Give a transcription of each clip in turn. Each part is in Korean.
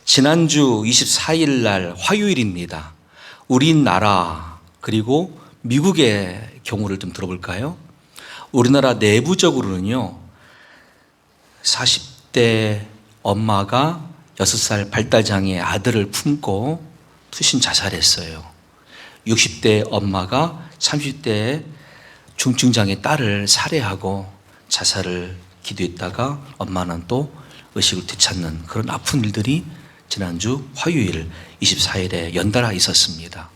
지난주 24일 날 화요일입니다. 우리나라 그리고 미국의 경우를 좀 들어볼까요? 우리나라 내부적으로는요, 40대 엄마가 6살 발달장애 아들을 품고 투신 자살했어요. 60대 엄마가 30대 중증장애 딸을 살해하고 자살을 기도했다가 엄마는 또 의식을 되찾는 그런 아픈 일들이 지난주 화요일 24일에 연달아 있었습니다.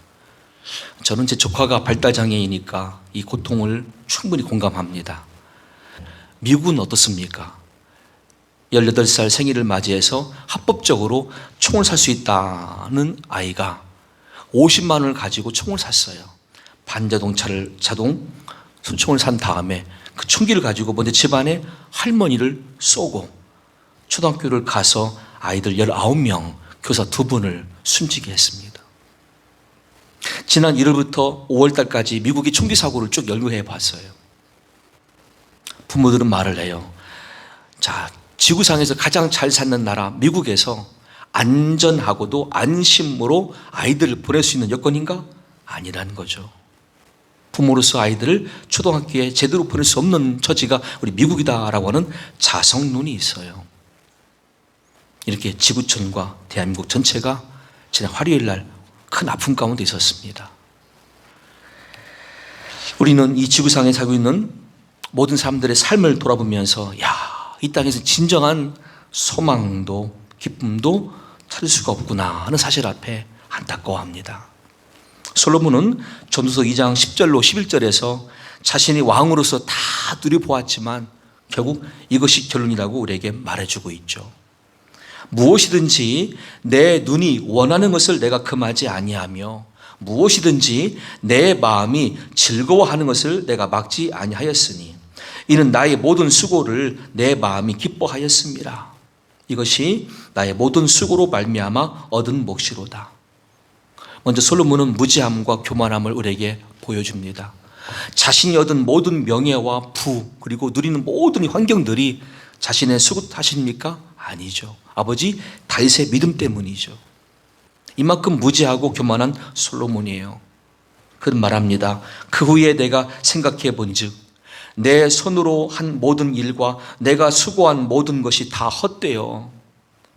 저는 제 조카가 발달장애이니까 이 고통을 충분히 공감합니다. 미국은 어떻습니까? 18살 생일을 맞이해서 합법적으로 총을 살 수 있다는 아이가 50만 원을 가지고 총을 샀어요. 반자동차를 총을 산 다음에 그 총기를 가지고 먼저 집안에 할머니를 쏘고 초등학교를 가서 아이들 19명, 교사 2분을 숨지게 했습니다. 지난 1월부터 5월달까지 미국이 총기 사고를 쭉 연구해 봤어요. 부모들은 말을 해요. 자, 지구상에서 가장 잘 사는 나라 미국에서 안전하고도 안심으로 아이들을 보낼 수 있는 여건인가? 아니라는 거죠. 부모로서 아이들을 초등학교에 제대로 보낼 수 없는 처지가 우리 미국이다라고 하는 자성론이 있어요. 이렇게 지구촌과 대한민국 전체가 지난 화요일 날 큰 아픔 가운데 있었습니다. 우리는 이 지구상에 살고 있는 모든 사람들의 삶을 돌아보면서 이 땅에서 진정한 소망도 기쁨도 찾을 수가 없구나 하는 사실 앞에 안타까워합니다. 솔로몬은 전도서 2장 10절로 11절에서 자신이 왕으로서 다 누려보았지만 결국 이것이 결론이라고 우리에게 말해주고 있죠. 무엇이든지 내 눈이 원하는 것을 내가 금하지 아니하며 무엇이든지 내 마음이 즐거워하는 것을 내가 막지 아니하였으니 이는 나의 모든 수고를 내 마음이 기뻐하였습니다. 이것이 나의 모든 수고로 말미암아 얻은 몫이로다. 먼저 솔로몬은 무지함과 교만함을 우리에게 보여줍니다. 자신이 얻은 모든 명예와 부 그리고 누리는 모든 환경들이 자신의 수고 탓입니까? 아니죠. 아버지 다윗의 믿음 때문이죠. 이만큼 무지하고 교만한 솔로몬이에요. 그는 말합니다. 그 후에 내가 생각해 본즉 내 손으로 한 모든 일과 내가 수고한 모든 것이 다 헛되어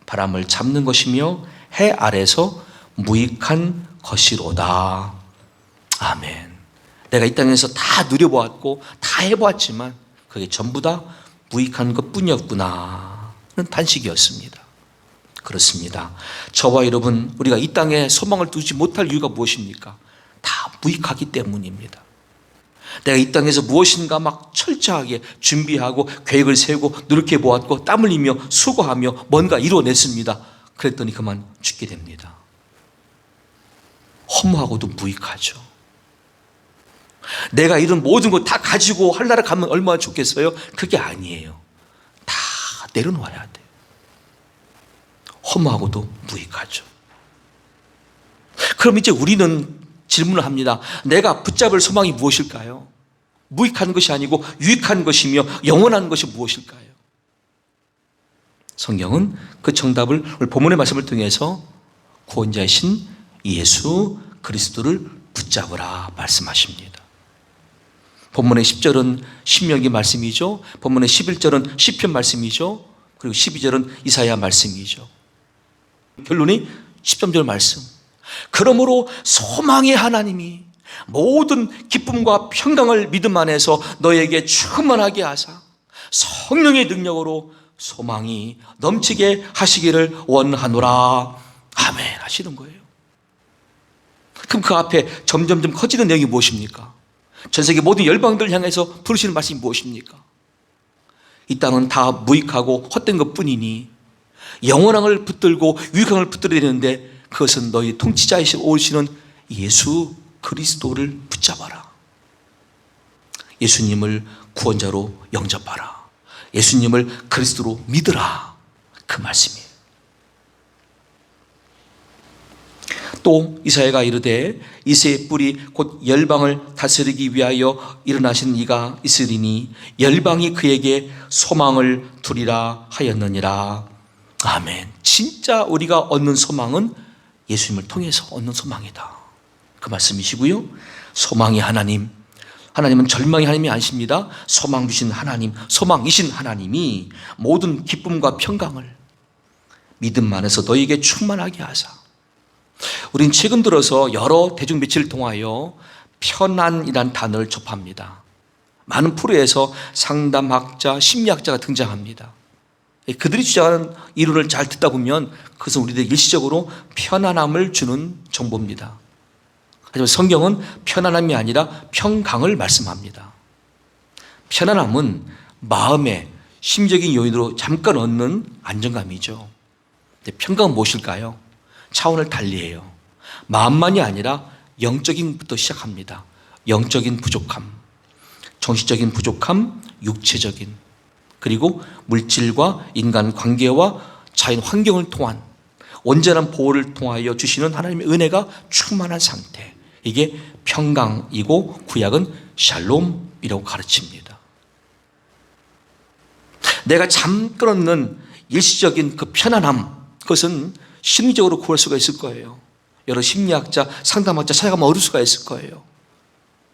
바람을 잡는 것이며 해 아래서 무익한 것이로다. 아멘. 내가 이 땅에서 다 누려보았고 다 해보았지만 그게 전부 다 무익한 것뿐이었구나 하는 단식이었습니다. 그렇습니다. 저와 여러분 우리가 이 땅에 소망을 두지 못할 이유가 무엇입니까? 다 무익하기 때문입니다. 내가 이 땅에서 무엇인가 막 철저하게 준비하고 계획을 세우고 노력해 보았고 땀 흘리며 수고하며 뭔가 이루어냈습니다. 그랬더니 그만 죽게 됩니다. 허무하고도 무익하죠. 내가 이런 모든 것 다 가지고 하늘나라 가면 얼마나 좋겠어요? 그게 아니에요. 다 내려놓아야 돼요. 허무하고도 무익하죠. 그럼 이제 우리는 질문을 합니다. 내가 붙잡을 소망이 무엇일까요? 무익한 것이 아니고 유익한 것이며 영원한 것이 무엇일까요? 성경은 그 정답을 오늘 본문의 말씀을 통해서 구원자이신 예수 그리스도를 붙잡으라 말씀하십니다. 본문의 10절은 신명기 말씀이죠. 본문의 11절은 시편 말씀이죠. 그리고 12절은 이사야 말씀이죠. 결론이 13절 말씀. 그러므로 소망의 하나님이 모든 기쁨과 평강을 믿음 안에서 너에게 충만하게 하사 성령의 능력으로 소망이 넘치게 하시기를 원하노라. 아멘 하시는 거예요. 그럼 그 앞에 점점점 커지는 내용이 무엇입니까? 전 세계 모든 열방들을 향해서 부르시는 말씀이 무엇입니까? 이 땅은 다 무익하고 헛된 것뿐이니 영원한 걸 붙들고 유익한 걸 붙들어야 되는데 그것은 너희 통치자이신 오시는 예수 그리스도를 붙잡아라. 예수님을 구원자로 영접하라. 예수님을 그리스도로 믿으라. 그 말씀이에요. 또 이사야가 이르되 이새의 뿔이 곧 열방을 다스리기 위하여 일어나신 이가 있으리니 열방이 그에게 소망을 두리라 하였느니라. 아멘. 진짜 우리가 얻는 소망은 예수님을 통해서 얻는 소망이다. 그 말씀이시고요. 소망이 하나님, 하나님은 절망의 하나님이 아니십니다. 소망 주신 하나님, 소망이신 하나님이 모든 기쁨과 평강을 믿음 안에서 너에게 충만하게 하사. 우린 최근 들어서 여러 대중 매체를 통하여 편안이란 단어를 접합니다. 많은 프로에서 상담학자, 심리학자가 등장합니다. 그들이 주장하는 이론을 잘 듣다 보면 그것은 우리들 일시적으로 편안함을 주는 정보입니다. 하지만 성경은 편안함이 아니라 평강을 말씀합니다. 편안함은 마음의 심적인 요인으로 잠깐 얻는 안정감이죠. 평강은 무엇일까요? 차원을 달리해요. 마음만이 아니라 영적인 것부터 시작합니다. 영적인 부족함, 정신적인 부족함, 육체적인, 그리고 물질과 인간 관계와 자연 환경을 통한 온전한 보호를 통하여 주시는 하나님의 은혜가 충만한 상태, 이게 평강이고 구약은 샬롬이라고 가르칩니다. 내가 잠깐 얻는 일시적인 그 편안함, 그것은 심리적으로 구할 수가 있을 거예요. 여러 심리학자, 상담학자 찾아가면 얻을 수가 있을 거예요.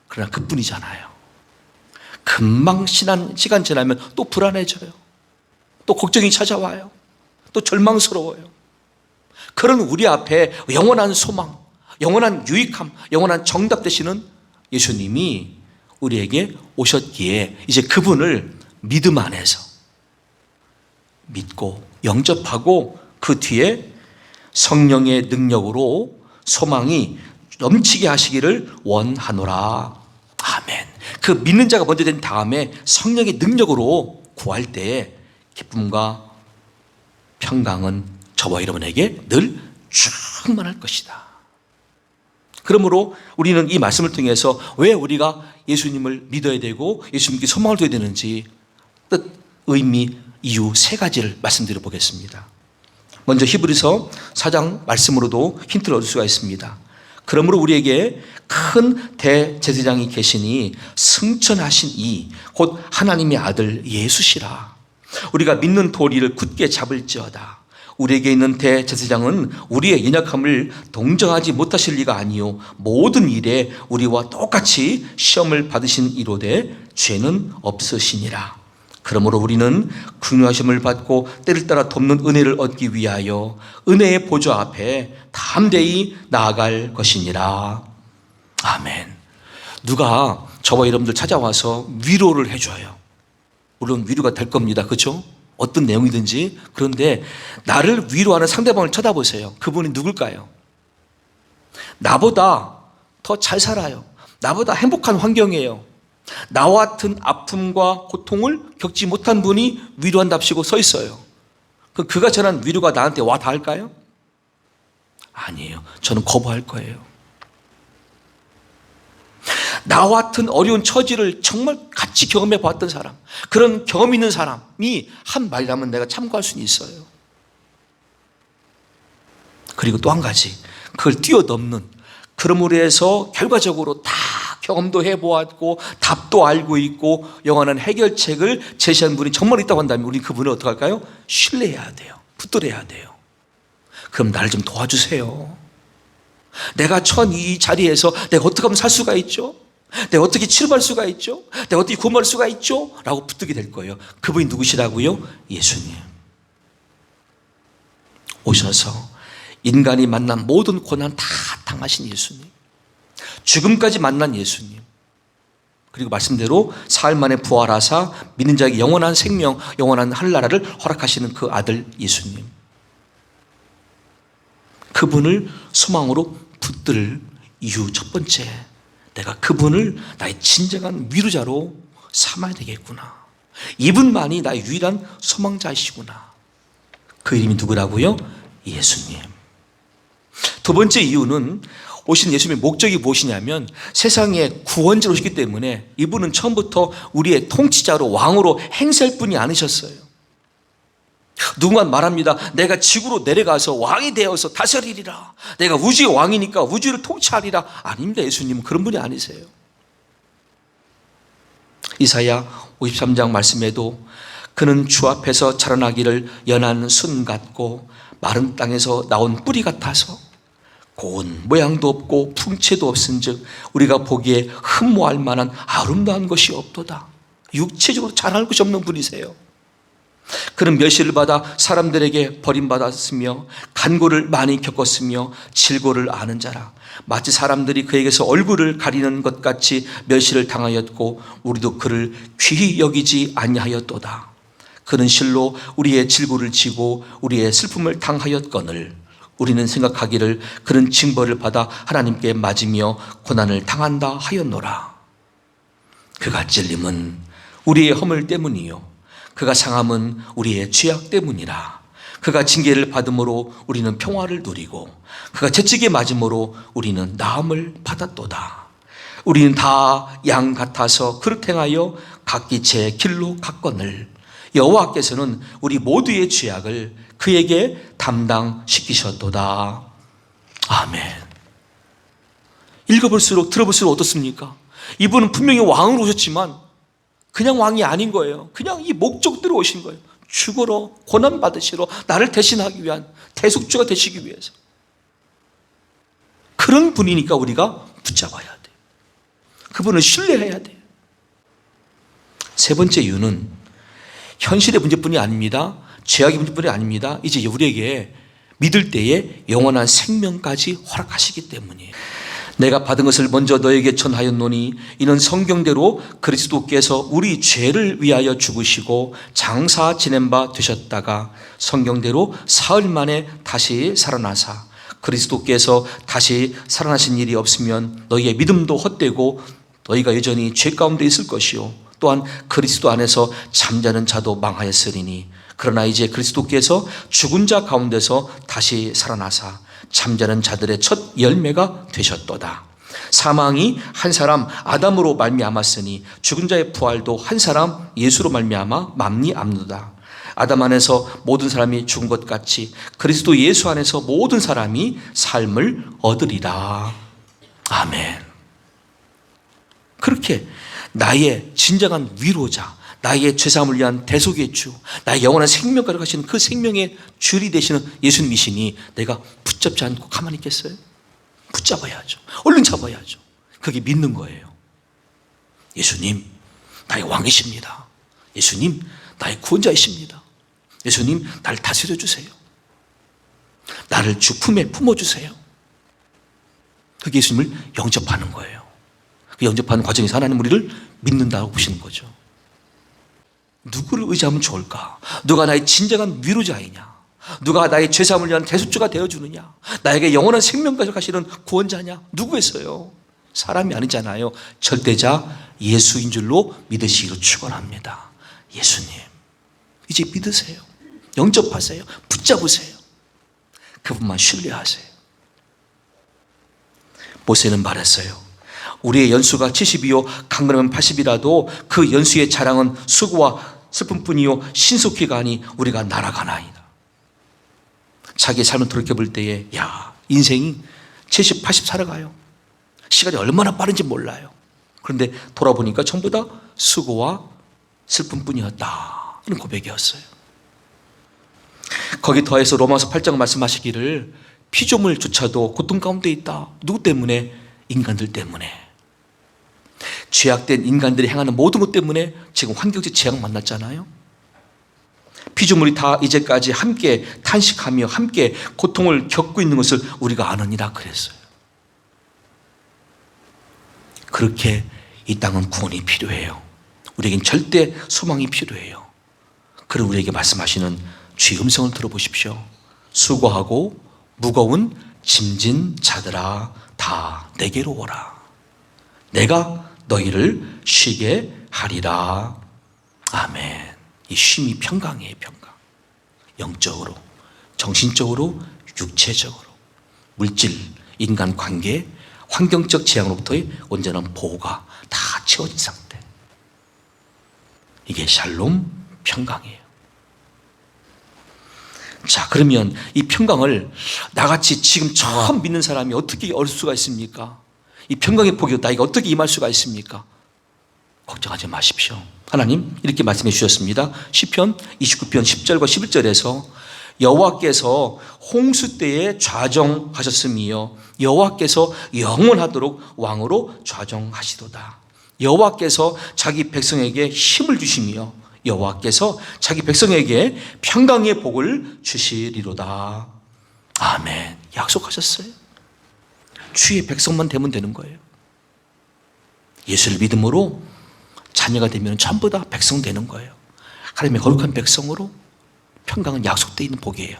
그러나 그뿐이잖아요. 금방 시간 지나면 또 불안해져요. 또 걱정이 찾아와요. 또 절망스러워요. 그런 우리 앞에 영원한 소망, 영원한 유익함, 영원한 정답 되시는 예수님이 우리에게 오셨기에 이제 그분을 믿음 안에서 믿고 영접하고 그 뒤에 성령의 능력으로 소망이 넘치게 하시기를 원하노라. 아멘. 그 믿는 자가 먼저 된 다음에 성령의 능력으로 구할 때에 기쁨과 평강은 저와 여러분에게 늘 충만할 것이다. 그러므로 우리는 이 말씀을 통해서 왜 우리가 예수님을 믿어야 되고 예수님께 소망을 둬야 되는지 뜻, 의미, 이유 세 가지를 말씀드려 보겠습니다. 먼저 히브리서 4장 말씀으로도 힌트를 얻을 수가 있습니다. 그러므로 우리에게 큰 대제사장이 계시니 승천하신 이 곧 하나님의 아들 예수시라. 우리가 믿는 도리를 굳게 잡을지어다. 우리에게 있는 대제사장은 우리의 연약함을 동정하지 못하실 리가 아니요 모든 일에 우리와 똑같이 시험을 받으신 이로되 죄는 없으시니라. 그러므로 우리는 긍휼하심을 받고 때를 따라 돕는 은혜를 얻기 위하여 은혜의 보좌 앞에 담대히 나아갈 것이니라. 아멘. 누가 저와 여러분들 찾아와서 위로를 해줘요. 물론 위로가 될 겁니다. 그렇죠? 어떤 내용이든지. 그런데 나를 위로하는 상대방을 쳐다보세요. 그분이 누굴까요? 나보다 더 잘 살아요. 나보다 행복한 환경이에요. 나와 같은 아픔과 고통을 겪지 못한 분이 위로한답시고 서 있어요. 그가 전한 위로가 나한테 와 닿을까요? 아니에요. 저는 거부할 거예요. 나와 같은 어려운 처지를 정말 같이 경험해 봤던 사람, 그런 경험 있는 사람이 한 말이라면 내가 참고할 수는 있어요. 그리고 또 한 가지, 그걸 뛰어넘는, 그러므로 해서 결과적으로 다 경험도 해보았고 답도 알고 있고 영원한 해결책을 제시한 분이 정말 있다고 한다면 우리 그분을 어떻게 할까요? 신뢰해야 돼요. 붙들어야 돼요. 그럼 나를 좀 도와주세요. 내가 처한 이 자리에서 내가 어떻게 하면 살 수가 있죠? 내가 어떻게 치료받을 수가 있죠? 내가 어떻게 구원받을 수가 있죠? 라고 붙들게 될 거예요. 그분이 누구시라고요? 예수님. 오셔서 인간이 만난 모든 고난 다 당하신 예수님, 죽음까지 만난 예수님, 그리고 말씀대로 사흘 만에 부활하사 믿는 자에게 영원한 생명, 영원한 하늘나라를 허락하시는 그 아들 예수님, 그분을 소망으로 붙들 이유 첫 번째, 내가 그분을 나의 진정한 위로자로 삼아야 되겠구나. 이분만이 나의 유일한 소망자이시구나. 그 이름이 누구라고요? 예수님. 두 번째 이유는 오신 예수님의 목적이 무엇이냐면 세상의 구원자로 오셨기 때문에 이분은 처음부터 우리의 통치자로 왕으로 행세할 분이 아니셨어요. 누군가 말합니다. 내가 지구로 내려가서 왕이 되어서 다스리리라. 내가 우주의 왕이니까 우주를 통치하리라. 아닙니다. 예수님은 그런 분이 아니세요. 이사야 53장 말씀에도 그는 주 앞에서 자라나기를 연한 순 같고 마른 땅에서 나온 뿌리 같아서 고운 모양도 없고 풍채도 없은즉 우리가 보기에 흠모할 만한 아름다운 것이 없도다. 육체적으로 자랄 것이 없는 분이세요. 그는 멸시를 받아 사람들에게 버림받았으며 간고를 많이 겪었으며 질고를 아는 자라. 마치 사람들이 그에게서 얼굴을 가리는 것 같이 멸시를 당하였고 우리도 그를 귀히 여기지 아니하였도다. 그는 실로 우리의 질고를 지고 우리의 슬픔을 당하였거늘 우리는 생각하기를 그는 징벌을 받아 하나님께 맞으며 고난을 당한다 하였노라. 그가 찔림은 우리의 허물 때문이요 그가 상함은 우리의 죄악 때문이라. 그가 징계를 받음으로 우리는 평화를 누리고 그가 채찍에 맞음으로 우리는 나음을 받았도다. 우리는 다 양 같아서 그릇 행하여 각기 제 길로 갔거늘 여호와께서는 우리 모두의 죄악을 그에게 담당시키셨도다. 아멘. 읽어볼수록 들어볼수록 어떻습니까? 이분은 분명히 왕으로 오셨지만 그냥 왕이 아닌 거예요. 그냥 이 목적대로 오신 거예요. 죽으러 고난받으시러 나를 대신하기 위한 대속주가 되시기 위해서. 그런 분이니까 우리가 붙잡아야 돼요. 그분을 신뢰해야 돼요. 세 번째 이유는 현실의 문제뿐이 아닙니다. 죄악의 문제뿐이 아닙니다. 이제 우리에게 믿을 때에 영원한 생명까지 허락하시기 때문이에요. 내가 받은 것을 먼저 너에게 전하였노니 이는 성경대로 그리스도께서 우리 죄를 위하여 죽으시고 장사 지낸 바 되셨다가 성경대로 사흘 만에 다시 살아나사 그리스도께서 다시 살아나신 일이 없으면 너희의 믿음도 헛되고 너희가 여전히 죄 가운데 있을 것이요 또한 그리스도 안에서 잠자는 자도 망하였으리니 그러나 이제 그리스도께서 죽은 자 가운데서 다시 살아나사 잠자는 자들의 첫 열매가 되셨도다. 사망이 한 사람 아담으로 말미암았으니 죽은 자의 부활도 한 사람 예수로 말미암아 맙니암노다. 아담 안에서 모든 사람이 죽은 것 같이 그리스도 예수 안에서 모든 사람이 삶을 얻으리라. 아멘. 그렇게 나의 진정한 위로자, 나의 죄사함을 위한 대속의 주, 나의 영원한 생명까지 가시는 그 생명의 줄이 되시는 예수님이시니 내가 붙잡지 않고 가만히 있겠어요? 붙잡아야죠. 얼른 잡아야죠. 그게 믿는 거예요. 예수님, 나의 왕이십니다. 예수님, 나의 구원자이십니다. 예수님, 나를 다스려 주세요. 나를 주 품에 품어주세요. 그게 예수님을 영접하는 거예요. 그 영접하는 과정에서 하나님 우리를 믿는다고 보시는 거죠. 누구를 의지하면 좋을까? 누가 나의 진정한 위로자이냐? 누가 나의 죄사함을 위한 대속주가 되어주느냐? 나에게 영원한 생명까지 가시는 구원자냐? 누구겠어요? 사람이 아니잖아요. 절대자 예수인 줄로 믿으시기로 축원합니다. 예수님, 이제 믿으세요. 영접하세요. 붙잡으세요. 그분만 신뢰하세요. 모세는 말했어요. 우리의 연수가 70이요 강건하면 80이라도 그 연수의 자랑은 수고와 슬픔뿐이요 신속히가 아니 우리가 날아가나이다. 자기의 삶을 돌이켜볼 때에 야 인생이 70, 80 살아가요. 시간이 얼마나 빠른지 몰라요. 그런데 돌아보니까 전부 다 수고와 슬픔뿐이었다. 이런 고백이었어요. 거기 더해서 로마서 8장 말씀하시기를 피조물조차도 고통 가운데 있다. 누구 때문에? 인간들 때문에. 죄악된 인간들이 행하는 모든 것 때문에 지금 환경적 재앙 만났잖아요. 피조물이 다 이제까지 함께 탄식하며 함께 고통을 겪고 있는 것을 우리가 아느니라 그랬어요. 그렇게 이 땅은 구원이 필요해요. 우리에겐 절대 소망이 필요해요. 그럼 우리에게 말씀하시는 주의 음성을 들어보십시오. 수고하고 무거운 짐진 자들아 다 내게로 오라. 내가 너희를 쉬게 하리라. 아멘. 이 쉼이 평강이에요. 평강. 영적으로, 정신적으로, 육체적으로, 물질, 인간관계, 환경적 재앙으로부터의 온전한 보호가 다 채워진 상태. 이게 샬롬 평강이에요. 자, 그러면 이 평강을 나같이 지금 처음 믿는 사람이 어떻게 얻을 수가 있습니까? 이 평강의 복이 나에게 어떻게 임할 수가 있습니까? 걱정하지 마십시오. 하나님 이렇게 말씀해 주셨습니다. 시편 29편 10절과 11절에서 여호와께서 홍수 때에 좌정하셨으며 여호와께서 영원하도록 왕으로 좌정하시도다. 여호와께서 자기 백성에게 힘을 주시며 여호와께서 자기 백성에게 평강의 복을 주시리로다. 아멘. 약속하셨어요. 주의 백성만 되면 되는 거예요. 예수를 믿음으로 자녀가 되면 전부 다 백성 되는 거예요. 하나님의 거룩한 백성으로 평강은 약속되어 있는 복이에요.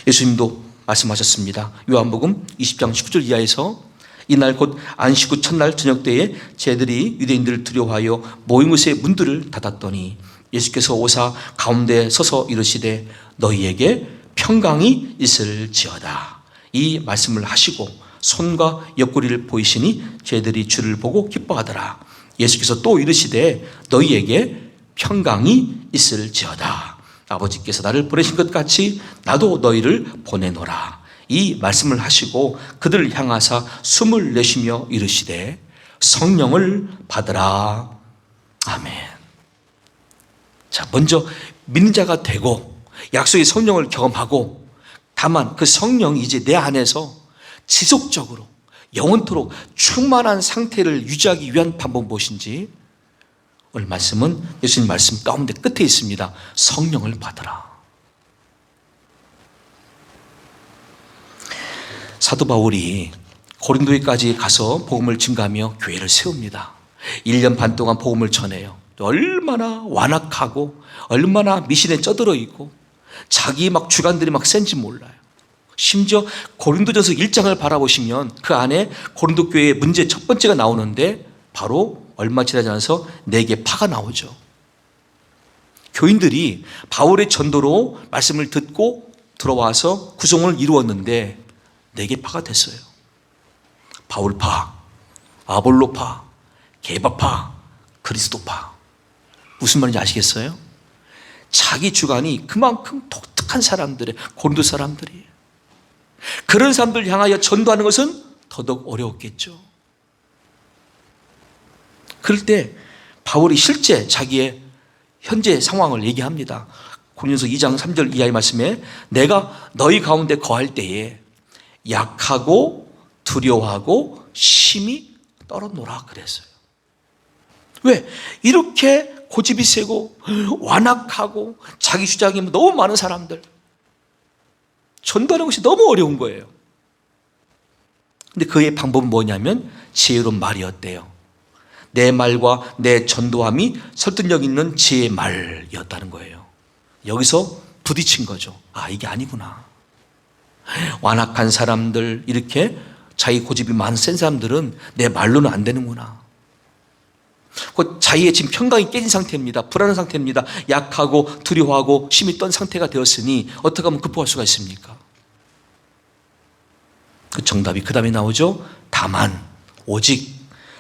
예수님도 말씀하셨습니다. 요한복음 20장 19절 이하에서 이날 곧 안식 후 첫날 저녁 때에 쟤들이 유대인들을 두려워하여 모인 곳의 문들을 닫았더니 예수께서 오사 가운데 서서 이르시되 너희에게 평강이 있을지어다. 이 말씀을 하시고 손과 옆구리를 보이시니 쟤들이 주를 보고 기뻐하더라. 예수께서 또 이르시되 너희에게 평강이 있을지어다. 아버지께서 나를 보내신 것 같이 나도 너희를 보내노라. 이 말씀을 하시고 그들을 향하사 숨을 내쉬며 이르시되 성령을 받으라. 아멘. 자, 먼저 믿는 자가 되고 약속의 성령을 경험하고, 다만 그 성령이 이제 내 안에서 지속적으로 영원토록 충만한 상태를 유지하기 위한 방법은 무엇인지 오늘 말씀은 예수님 말씀 가운데 끝에 있습니다. 성령을 받으라. 사도 바울이 고린도에까지 가서 복음을 증가하며 교회를 세웁니다. 1년 반 동안 복음을 전해요. 얼마나 완악하고 얼마나 미신에 쩌들어 있고 자기 막 주관들이 막 센지 몰라요. 심지어 고린도전서 1장을 바라보시면 그 안에 고린도 교회의 문제 첫 번째가 나오는데 바로 얼마 지나지 않아서 4개 파가 나오죠. 교인들이 바울의 전도로 말씀을 듣고 들어와서 구성을 이루었는데 4개 파가 됐어요. 바울파, 아볼로파, 게바파, 그리스도파. 무슨 말인지 아시겠어요? 자기 주관이 그만큼 독특한 사람들의 고린도 사람들이에요. 그런 사람들 향하여 전도하는 것은 더더욱 어려웠겠죠. 그럴 때 바울이 실제 자기의 현재 상황을 얘기합니다. 고린도서 2장 3절 이하의 말씀에 내가 너희 가운데 거할 때에 약하고 두려워하고 심히 떨어노라 그랬어요. 왜? 이렇게 고집이 세고 완악하고 자기 주장이 너무 많은 사람들, 전도하는 것이 너무 어려운 거예요. 근데 그의 방법은 뭐냐면 지혜로운 말이었대요. 내 말과 내 전도함이 설득력 있는 지혜의 말이었다는 거예요. 여기서 부딪힌 거죠. 아, 이게 아니구나. 완악한 사람들, 이렇게 자기 고집이 많은 센 사람들은 내 말로는 안 되는구나. 그 자기의 지금 평강이 깨진 상태입니다. 불안한 상태입니다. 약하고 두려워하고 심히 떤 상태가 되었으니 어떻게 하면 극복할 수가 있습니까? 그 정답이 그 다음에 나오죠. 다만 오직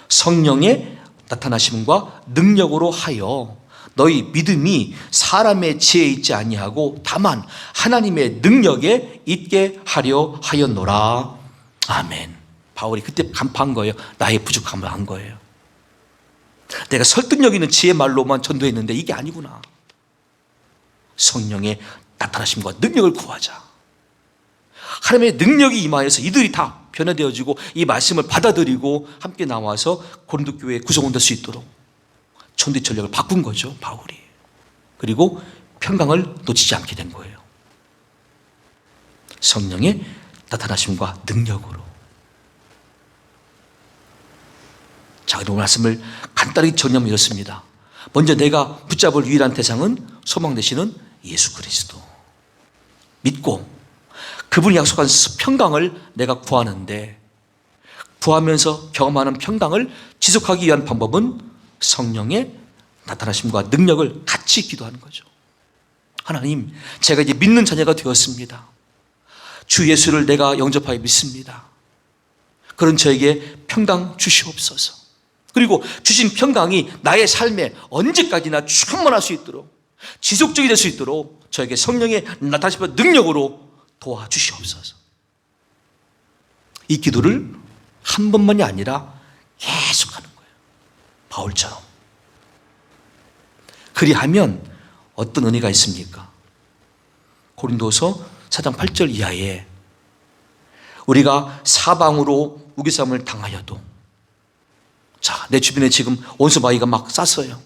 성령의 나타나심과 능력으로 하여 너희 믿음이 사람의 지혜에 있지 아니하고 다만 하나님의 능력에 있게 하려 하였노라. 아멘. 바울이 그때 간파한 거예요. 나의 부족함을 한 거예요. 내가 설득력 있는 지혜 말로만 전도했는데 이게 아니구나. 성령의 나타나심과 능력을 구하자. 하나님의 능력이 임하여서 이들이 다 변화되어지고 이 말씀을 받아들이고 함께 나와서 고린도 교회에 구성원 될 수 있도록 전도의 전략을 바꾼 거죠, 바울이. 그리고 평강을 놓치지 않게 된 거예요. 성령의 나타나심과 능력으로. 자, 이 말씀을 간단히 정리하면 이렇습니다. 먼저 내가 붙잡을 유일한 대상은 소망 되시는 예수 그리스도. 믿고 그분이 약속한 평강을 내가 구하는데, 구하면서 경험하는 평강을 지속하기 위한 방법은 성령의 나타나심과 능력을 같이 기도하는 거죠. 하나님, 제가 이제 믿는 자녀가 되었습니다. 주 예수를 내가 영접하여 믿습니다. 그런 저에게 평강 주시옵소서. 그리고 주신 평강이 나의 삶에 언제까지나 충만할 수 있도록, 지속적이 될 수 있도록 저에게 성령의 나타나심과 능력으로 도와주시옵소서. 이 기도를 한 번만이 아니라 계속 하는 거예요. 바울처럼. 그리하면 어떤 은혜가 있습니까? 고린도서 4장 8절 이하에 우리가 사방으로 우기쌈을 당하여도, 자, 내 주변에 지금 원수마귀가 막 쌌어요.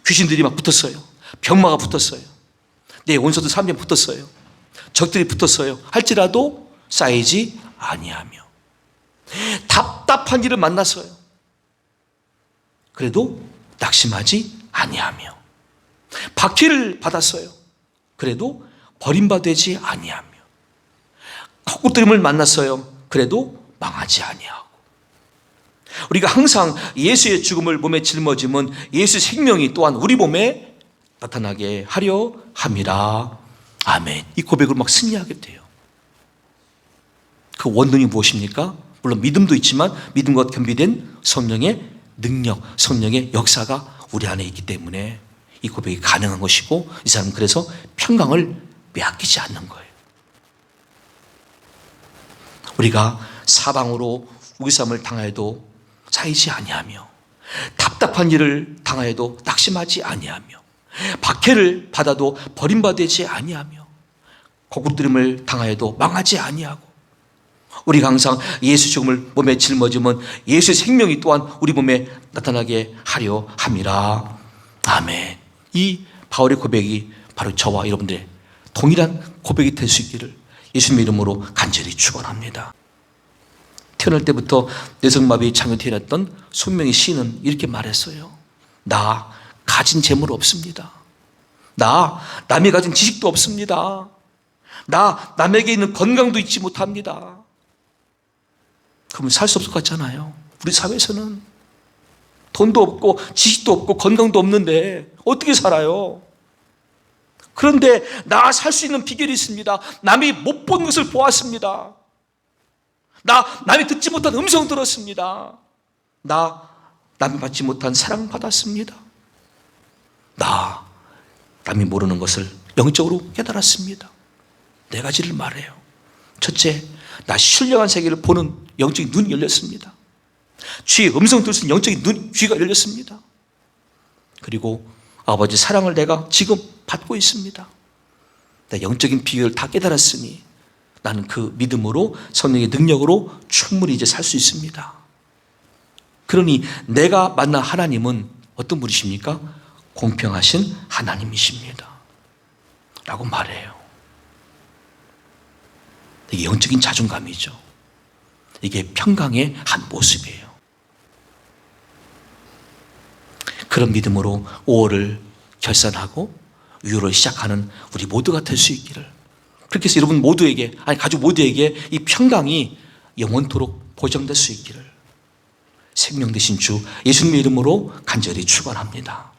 귀신들이 막 붙었어요. 병마가 붙었어요. 내 원수들 3명 붙었어요. 적들이 붙었어요. 할지라도 쌓이지 아니하며, 답답한 일을 만났어요. 그래도 낙심하지 아니하며, 박해를 받았어요. 그래도 버림받지 아니하며, 헛구뜨림을 만났어요. 그래도 망하지 아니하고. 우리가 항상 예수의 죽음을 몸에 짊어지면 예수의 생명이 또한 우리 몸에 나타나게 하려 함이라. 아멘. 이 고백으로 막 승리하게 돼요. 그 원동이 무엇입니까? 물론 믿음도 있지만 믿음과 겸비된 성령의 능력, 성령의 역사가 우리 안에 있기 때문에 이 고백이 가능한 것이고, 이 사람은 그래서 평강을 빼앗기지 않는 거예요. 우리가 사방으로 우기쌈을 당하여도 쌓이지 아니하며, 답답한 일을 당하여도 낙심하지 아니하며, 박해를 받아도 버림받지 아니하며, 거꾸뜨림을 당하여도 망하지 아니하고, 우리가 항상 예수 죽음을 몸에 짊어지면 예수의 생명이 또한 우리 몸에 나타나게 하려 함이라. 아멘. 이 바울의 고백이 바로 저와 여러분들의 동일한 고백이 될 수 있기를 예수님의 이름으로 간절히 축원합니다. 태어날 때부터 뇌성마비에 장애 태어났던 손명희 시인은 이렇게 말했어요. 나 가진 재물 없습니다. 나 남이 가진 지식도 없습니다. 나 남에게 있는 건강도 잊지 못합니다. 그러면 살 수 없을 것 같잖아요. 우리 사회에서는 돈도 없고 지식도 없고 건강도 없는데 어떻게 살아요? 그런데 나 살 수 있는 비결이 있습니다. 남이 못 본 것을 보았습니다. 남이 듣지 못한 음성 들었습니다. 남이 받지 못한 사랑 받았습니다. 남이 모르는 것을 영적으로 깨달았습니다. 네 가지를 말해요. 첫째, 나 신령한 세계를 보는 영적인 눈이 열렸습니다. 주의 음성 들을 수 있는 영적인 귀가 열렸습니다. 그리고 아버지 사랑을 내가 지금 받고 있습니다. 내 영적인 비결을 다 깨달았으니 나는 그 믿음으로 성령의 능력으로 충분히 이제 살 수 있습니다. 그러니 내가 만난 하나님은 어떤 분이십니까? 공평하신 하나님이십니다. 라고 말해요. 이게 영적인 자존감이죠. 이게 평강의 한 모습이에요. 그런 믿음으로 5월을 결산하고 유월을 시작하는 우리 모두가 될 수 있기를, 그렇게 해서 여러분 모두에게, 가족 모두에게 이 평강이 영원토록 보장될 수 있기를 생명 되신 주 예수님의 이름으로 간절히 축원합니다.